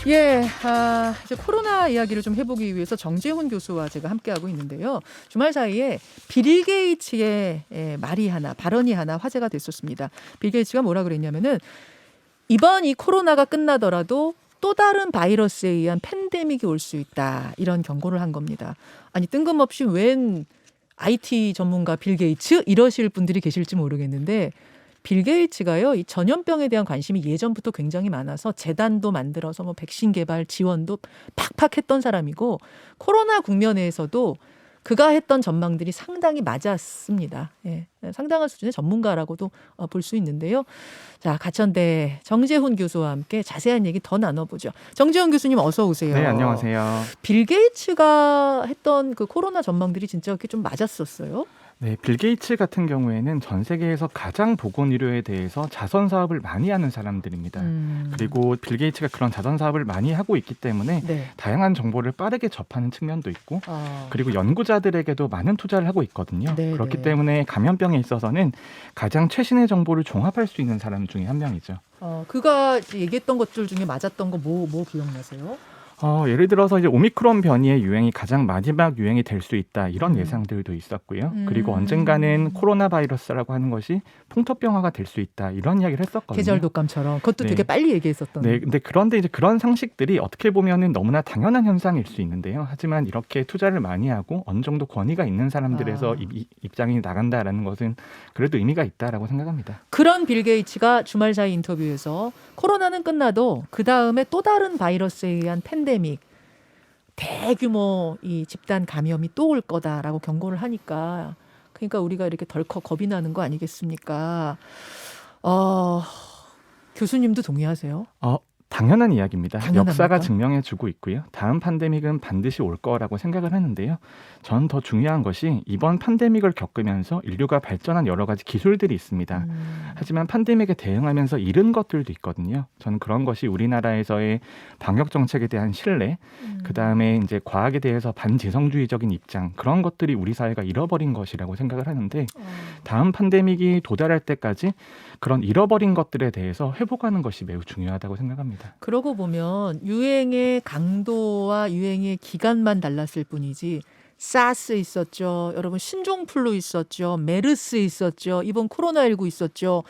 예, 이제 코로나 이야기를 좀 해보기 위해서 정재훈 교수와 제가 함께하고 있는데요. 주말 사이에 빌 게이츠의 발언이 하나 화제가 됐었습니다. 빌 게이츠가 뭐라 그랬냐면은 이번 이 코로나가 끝나더라도 또 다른 바이러스에 의한 팬데믹이 올 수 있다. 이런 경고를 한 겁니다. 아니 뜬금없이 웬 IT 전문가 빌 게이츠 이러실 분들이 계실지 모르겠는데 빌 게이츠가요, 이 전염병에 대한 관심이 예전부터 굉장히 많아서 재단도 만들어서 뭐 백신 개발 지원도 팍팍 했던 사람이고 코로나 국면에서도 그가 했던 전망들이 상당히 맞았습니다. 예, 상당한 수준의 전문가라고도 볼 수 있는데요. 자, 가천대 정재훈 교수와 함께 자세한 얘기 더 나눠보죠. 정재훈 교수님 어서 오세요. 네, 안녕하세요. 빌 게이츠가 했던 그 코로나 전망들이 진짜 그렇게 좀 맞았었어요? 네, 빌 게이츠 같은 경우에는 전 세계에서 가장 보건의료에 대해서 자선 사업을 많이 하는 사람들입니다. 그리고 빌 게이츠가 그런 자선 사업을 많이 하고 있기 때문에 네. 다양한 정보를 빠르게 접하는 측면도 있고 그리고 연구자들에게도 많은 투자를 하고 있거든요. 네, 그렇기 네. 때문에 감염병에 있어서는 가장 최신의 정보를 종합할 수 있는 사람 중에 한 명이죠. 그가 얘기했던 것들 중에 맞았던 거 뭐 기억나세요? 예를 들어서 이제 오미크론 변이의 유행이 가장 마지막 유행이 될 수 있다 이런 예상들도 있었고요. 그리고 언젠가는 코로나 바이러스라고 하는 것이 풍토병화가 될 수 있다 이런 이야기를 했었거든요. 계절 독감처럼 그것도 네. 되게 빨리 얘기했었던. 네, 근데 그런데 이제 그런 상식들이 어떻게 보면은 너무나 당연한 현상일 수 있는데요. 하지만 이렇게 투자를 많이 하고 어느 정도 권위가 있는 사람들에서 입장이 나간다라는 것은 그래도 의미가 있다라고 생각합니다. 그런 빌 게이츠가 주말 사이 인터뷰에서 코로나는 끝나도 그 다음에 또 다른 바이러스에 의한 팬데믹, 대규모 이 집단 감염이 또 올 거다라고 경고를 하니까 그러니까 우리가 이렇게 덜컥 겁이 나는 거 아니겠습니까? 교수님도 동의하세요? 당연한 이야기입니다. 당연합니까? 역사가 증명해주고 있고요. 다음 팬데믹은 반드시 올 거라고 생각을 하는데요. 전 더 중요한 것이 이번 팬데믹을 겪으면서 인류가 발전한 여러 가지 기술들이 있습니다. 하지만 팬데믹에 대응하면서 잃은 것들도 있거든요. 저는 그런 것이 우리나라에서의 방역 정책에 대한 신뢰, 그 다음에 이제 과학에 대해서 반지성주의적인 입장, 그런 것들이 우리 사회가 잃어버린 것이라고 생각을 하는데 다음 팬데믹이 도달할 때까지 그런 잃어버린 것들에 대해서 회복하는 것이 매우 중요하다고 생각합니다. 그러고 보면 유행의 강도와 유행의 기간만 달랐을 뿐이지 사스 있었죠. 여러분 신종플루 있었죠. 메르스 있었죠. 이번 코로나19 있었죠.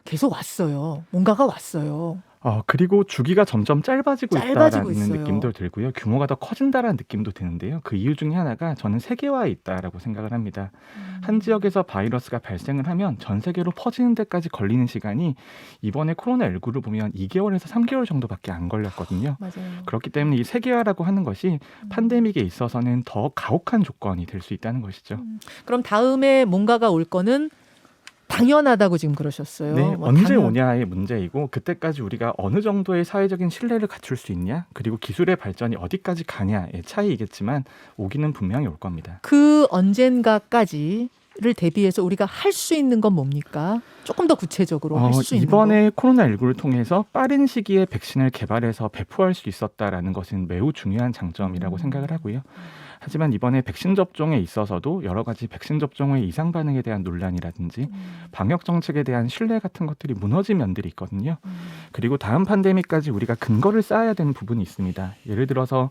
계속 왔어요. 뭔가가 왔어요. 그리고 주기가 점점 짧아지고 짧아지고 있다라는 있어요. 느낌도 들고요. 규모가 더 커진다라는 느낌도 드는데요. 그 이유 중에 하나가 저는 세계화에 있다라고 생각을 합니다. 한 지역에서 바이러스가 발생을 하면 전 세계로 퍼지는 데까지 걸리는 시간이 이번에 코로나19를 보면 2개월에서 3개월 정도밖에 안 걸렸거든요. 맞아요. 그렇기 때문에 이 세계화라고 하는 것이 팬데믹에 있어서는 더 가혹한 조건이 될 수 있다는 것이죠. 그럼 다음에 뭔가가 올 거는 당연하다고 지금 그러셨어요. 네, 뭐 언제 오냐의 문제이고 그때까지 우리가 어느 정도의 사회적인 신뢰를 갖출 수 있냐 그리고 기술의 발전이 어디까지 가냐의 차이이겠지만 오기는 분명히 올 겁니다. 그 언젠가까지를 대비해서 우리가 할 수 있는 건 뭡니까? 조금 더 구체적으로 할 수 있는 이번에 코로나19를 통해서 빠른 시기에 백신을 개발해서 배포할 수 있었다라는 것은 매우 중요한 장점이라고 생각을 하고요. 하지만 이번에 백신 접종에 있어서도 여러 가지 백신 접종의 이상 반응에 대한 논란이라든지 방역 정책에 대한 신뢰 같은 것들이 무너진 면들이 있거든요. 그리고 다음 팬데믹까지 우리가 근거를 쌓아야 되는 부분이 있습니다. 예를 들어서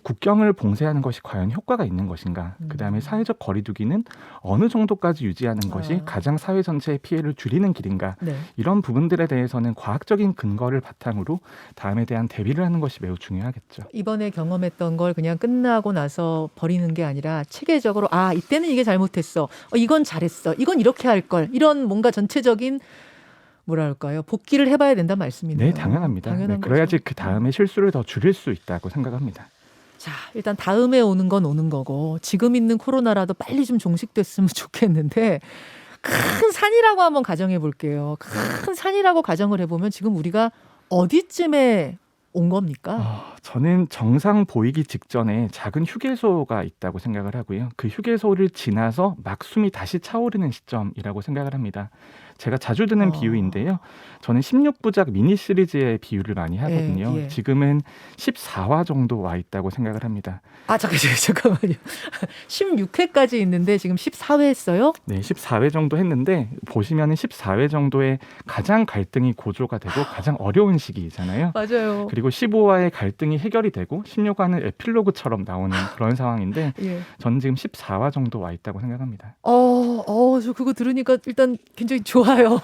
국경을 봉쇄하는 것이 과연 효과가 있는 것인가? 그다음에 사회적 거리두기는 어느 정도까지 유지하는 것이 가장 사회 전체의 피해를 줄이는 길인가? 네. 이런 부분들에 대해서는 과학적인 근거를 바탕으로 다음에 대한 대비를 하는 것이 매우 중요하겠죠. 이번에 경험했던 걸 그냥 끝나고 나서 버리는 게 아니라 체계적으로 이때는 이게 잘못했어. 이건 잘했어. 이건 이렇게 할 걸. 이런 뭔가 전체적인 뭐랄까요? 복귀를 해봐야 된다는 말씀이네요. 네, 당연합니다. 당연한 그래야지 거죠. 그 다음에 실수를 더 줄일 수 있다고 생각합니다. 자, 일단 다음에 오는 건 오는 거고 지금 있는 코로나라도 빨리 좀 종식됐으면 좋겠는데 큰 산이라고 한번 가정해 볼게요. 큰 산이라고 가정을 해보면 지금 우리가 어디쯤에 온 겁니까? 저는 정상 보이기 직전에 작은 휴게소가 있다고 생각을 하고요. 그 휴게소를 지나서 막 숨이 다시 차오르는 시점이라고 생각을 합니다. 제가 자주 드는 비유인데요. 저는 16부작 미니 시리즈의 비유를 많이 하거든요. 예. 지금은 14화 정도 와 있다고 생각을 합니다. 잠깐만요. 16회까지 있는데 지금 14회 했어요? 네, 14회 정도 했는데 보시면은 14회 정도에 가장 갈등이 고조가 되고 가장 어려운 시기잖아요. 맞아요. 그리고 15화의 갈등이 해결이 되고 16화는 에필로그처럼 나오는 그런 상황인데 예. 저는 지금 14화 정도 와 있다고 생각합니다. 저 그거 들으니까 일단 굉장히 좋아요.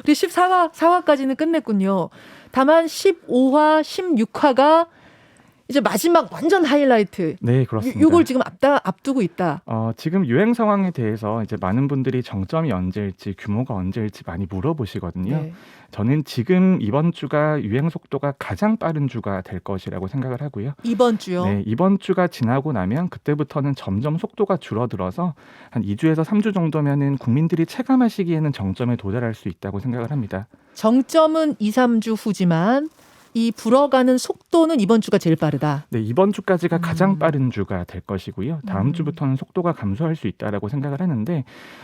우리 4화까지는 끝냈군요. 다만 15화, 16화가 이제 마지막 완전 하이라이트. 네, 그렇습니다. 이걸 지금 앞두고 있다. 지금 유행 상황에 대해서 이제 많은 분들이 정점이 언제일지 규모가 언제일지 많이 물어보시거든요. 네. 저는 지금 이번 주가 유행 속도가 가장 빠른 주가 될 것이라고 생각을 하고요. 이번 주요? 네, 이번 주가 지나고 나면 그때부터는 점점 속도가 줄어들어서 한 2주에서 3주 정도면은 국민들이 체감하시기에는 정점에 도달할 수 있다고 생각을 합니다. 정점은 2, 3주 후지만 이 불어가는 속도는 이번 주가 제일 빠르다. 네, 이번 주까지가 가장 빠른 주가 될 것이고요. 다음 주부터는 속도가 감소할 수 있다라고 생각을 하는데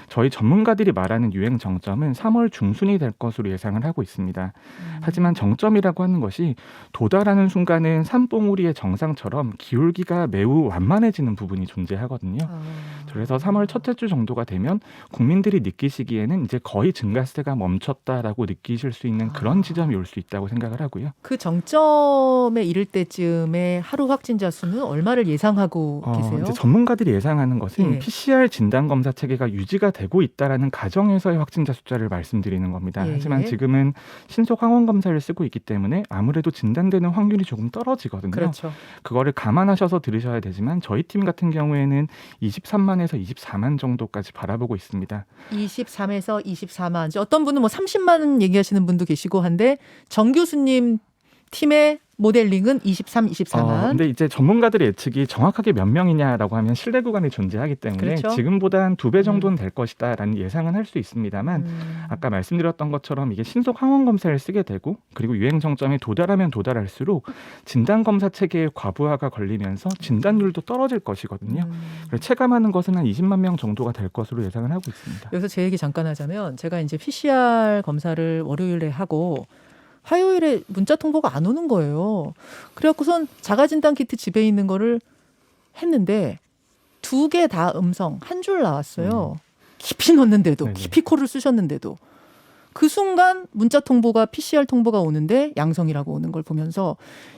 저희 전문가들이 말하는 유행 정점은 3월 중순이 될 것으로 예상을 하고 있습니다. 하지만 정점이라고 하는 것이 도달하는 순간은 산봉우리의 정상처럼 기울기가 매우 완만해지는 부분이 존재하거든요. 그래서 3월 첫째 주 정도가 되면 국민들이 느끼시기에는 이제 거의 증가세가 멈췄다라고 느끼실 수 있는 그런 지점이 올 수 있다고 생각을 하고요. 그 정점에 이를 때쯤에 하루 확진자 수는 얼마를 예상하고 계세요? 이제 전문가들이 예상하는 것은 예. PCR 진단 검사 체계가 유지가 되고 있다라는 가정에서의 확진자 숫자를 말씀드리는 겁니다. 예. 하지만 지금은 신속 항원 검사를 쓰고 있기 때문에 아무래도 진단되는 확률이 조금 떨어지거든요. 그렇죠. 그거를 감안하셔서 들으셔야 되지만 저희 팀 같은 경우에는 23만에서 24만 정도까지 바라보고 있습니다. 23에서 24만. 이제 어떤 분은 뭐 30만 얘기하시는 분도 계시고 한데 정 교수님 팀의 모델링은 23, 24만. 근데 이제 전문가들의 예측이 정확하게 몇 명이냐라고 하면 신뢰 구간이 존재하기 때문에 그렇죠. 지금보다 한 2배 정도는 될 것이다라는 예상은 할 수 있습니다만 아까 말씀드렸던 것처럼 이게 신속 항원 검사를 쓰게 되고 그리고 유행 정점에 도달하면 도달할수록 진단 검사 체계의 과부하가 걸리면서 진단율도 떨어질 것이거든요. 그래서 체감하는 것은 한 20만 명 정도가 될 것으로 예상을 하고 있습니다. 여기서 제 얘기 잠깐 하자면 제가 이제 PCR 검사를 월요일에 하고 화요일에 문자 통보가 안 오는 거예요. 그래갖고선 자가진단 키트 집에 있는 거를 했는데 2개 다 음성 한 줄 나왔어요. 깊이 넣었는데도 네네. 깊이 코를 쑤셨는데도 그 순간 문자 통보가 PCR 통보가 오는데 양성이라고 오는 걸 보면서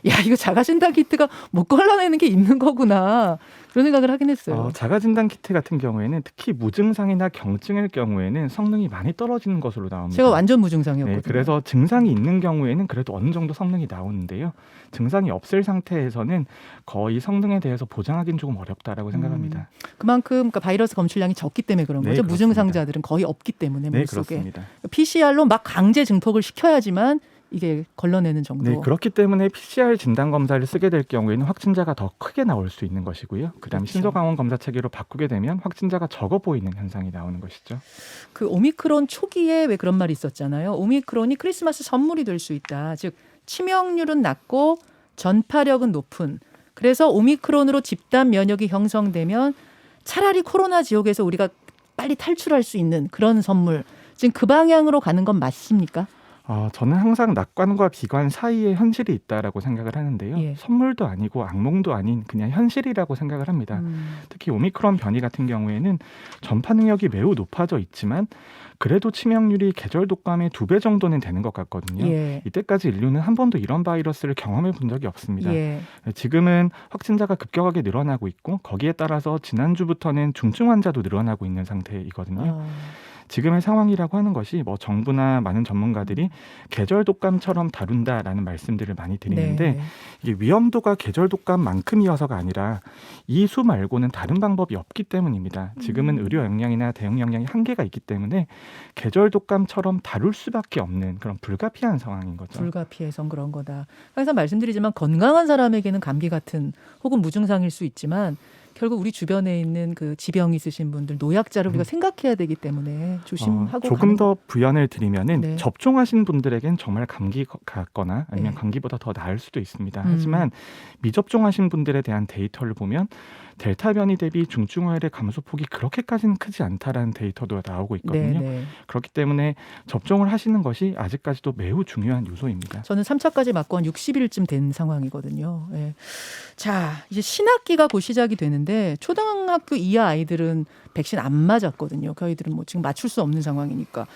야 이거 자가진단 키트가 못 걸러내는 게 있는 거구나 그런 생각을 하긴 했어요. 자가진단 키트 같은 경우에는 특히 무증상이나 경증일 경우에는 성능이 많이 떨어지는 것으로 나옵니다. 제가 완전 무증상이었거든요. 네, 그래서 증상이 있는 경우에는 그래도 어느 정도 성능이 나오는데요. 증상이 없을 상태에서는 거의 성능에 대해서 보장하기는 조금 어렵다라고 생각합니다. 그만큼 그러니까 바이러스 검출량이 적기 때문에 그런 네, 거죠. 그렇습니다. 무증상자들은 거의 없기 때문에 네, 몸속에. 그렇습니다. PCR로 막 강제 증폭을 시켜야지만 이게 걸러내는 정도. 네, 그렇기 때문에 PCR 진단 검사를 쓰게 될 경우에는 확진자가 더 크게 나올 수 있는 것이고요. 그다음에 그렇죠. 신속 항원 검사 체계로 바꾸게 되면 확진자가 적어 보이는 현상이 나오는 것이죠. 그 오미크론 초기에 왜 그런 말이 있었잖아요. 오미크론이 크리스마스 선물이 될 수 있다. 즉 치명률은 낮고 전파력은 높은. 그래서 오미크론으로 집단 면역이 형성되면 차라리 코로나 지옥에서 우리가 빨리 탈출할 수 있는 그런 선물. 지금 그 방향으로 가는 건 맞습니까? 저는 항상 낙관과 비관 사이에 현실이 있다라고 생각을 하는데요. 예. 선물도 아니고 악몽도 아닌 그냥 현실이라고 생각을 합니다. 특히 오미크론 변이 같은 경우에는 전파 능력이 매우 높아져 있지만 그래도 치명률이 계절 독감의 2배 정도는 되는 것 같거든요. 예. 이때까지 인류는 한 번도 이런 바이러스를 경험해 본 적이 없습니다. 예. 지금은 확진자가 급격하게 늘어나고 있고 거기에 따라서 지난주부터는 중증 환자도 늘어나고 있는 상태이거든요. 지금의 상황이라고 하는 것이 뭐 정부나 많은 전문가들이 계절 독감처럼 다룬다라는 말씀들을 많이 드리는데 네. 이게 위험도가 계절 독감만큼이어서가 아니라 이 수 말고는 다른 방법이 없기 때문입니다. 지금은 의료 역량이나 대응 역량이 한계가 있기 때문에 계절 독감처럼 다룰 수밖에 없는 그런 불가피한 상황인 거죠. 불가피해서 그런 거다. 항상 말씀드리지만 건강한 사람에게는 감기 같은 혹은 무증상일 수 있지만 결국 우리 주변에 있는 그 지병 있으신 분들, 노약자를 우리가 생각해야 되기 때문에 조심하고 조금 가는 더 부연을 드리면은 네. 접종하신 분들에겐 정말 감기 같거나 아니면 네. 감기보다 더 나을 수도 있습니다. 하지만 미접종하신 분들에 대한 데이터를 보면 델타 변이 대비 중증화율의 감소폭이 그렇게까지는 크지 않다라는 데이터도 나오고 있거든요. 네. 그렇기 때문에 접종을 하시는 것이 아직까지도 매우 중요한 요소입니다. 저는 3차까지 맞고 한 60일쯤 된 상황이거든요. 예. 자, 이제 신학기가 곧 시작이 되는데 초등학교 이하 아이들은 백신 안 맞았거든요. 그 아이들은 뭐 지금 맞출 수 없는 상황이니까.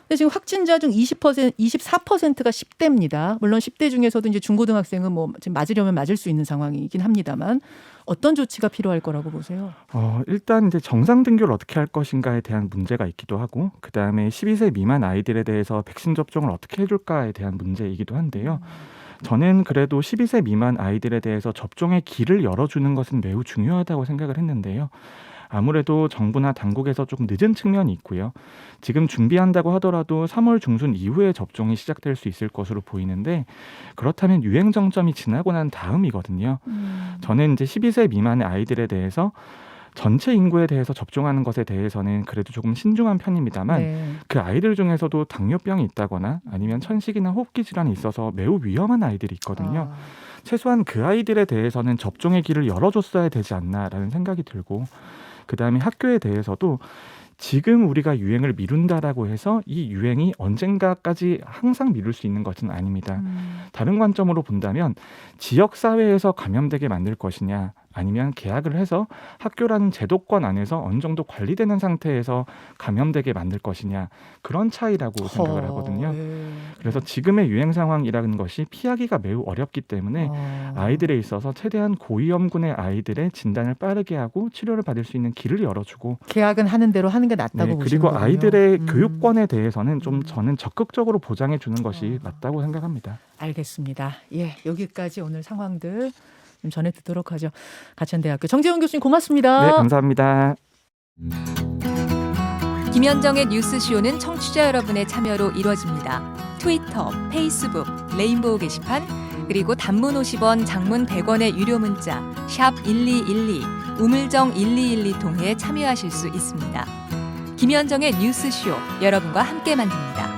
근데 지금 확진자 중 24%가 10대입니다. 물론 10대 중에서도 이제 중고등학생은 뭐 지금 맞으려면 맞을 수 있는 상황이긴 합니다만 어떤 조치가 필요할 거라고 보세요? 일단 이제 정상 등교를 어떻게 할 것인가에 대한 문제가 있기도 하고, 그 다음에 12세 미만 아이들에 대해서 백신 접종을 어떻게 해줄까에 대한 문제이기도 한데요. 저는 그래도 12세 미만 아이들에 대해서 접종의 길을 열어주는 것은 매우 중요하다고 생각을 했는데요. 아무래도 정부나 당국에서 조금 늦은 측면이 있고요. 지금 준비한다고 하더라도 3월 중순 이후에 접종이 시작될 수 있을 것으로 보이는데, 그렇다면 유행 정점이 지나고 난 다음이거든요. 저는 이제 12세 미만의 아이들에 대해서 전체 인구에 대해서 접종하는 것에 대해서는 그래도 조금 신중한 편입니다만 네. 그 아이들 중에서도 당뇨병이 있다거나 아니면 천식이나 호흡기 질환이 있어서 매우 위험한 아이들이 있거든요. 최소한 그 아이들에 대해서는 접종의 길을 열어줬어야 되지 않나라는 생각이 들고, 그다음에 학교에 대해서도 지금 우리가 유행을 미룬다라고 해서 이 유행이 언젠가까지 항상 미룰 수 있는 것은 아닙니다. 다른 관점으로 본다면 지역사회에서 감염되게 만들 것이냐, 아니면 계약을 해서 학교라는 제도권 안에서 어느 정도 관리되는 상태에서 감염되게 만들 것이냐, 그런 차이라고 생각을 하거든요. 그래서 지금의 유행 상황이라는 것이 피하기가 매우 어렵기 때문에 아이들에 있어서 최대한 고위험군의 아이들의 진단을 빠르게 하고 치료를 받을 수 있는 길을 열어주고, 계약은 하는 대로 하는 게 낫다고 네, 보시는 그리고 거군요. 아이들의 교육권에 대해서는 좀 저는 적극적으로 보장해 주는 것이 맞다고 생각합니다. 알겠습니다. 예, 여기까지 오늘 상황들 좀 전해 듣도록 하죠. 가천대학교 정재훈 교수님 고맙습니다. 네, 감사합니다. 김현정의 뉴스쇼는 청취자 여러분의 참여로 이루어집니다. 트위터, 페이스북, 레인보우 게시판, 그리고 단문 50원, 장문 100원의 유료 문자 샵 1212, 우물정 1212 통해 참여하실 수 있습니다. 김현정의 뉴스쇼, 여러분과 함께 만듭니다.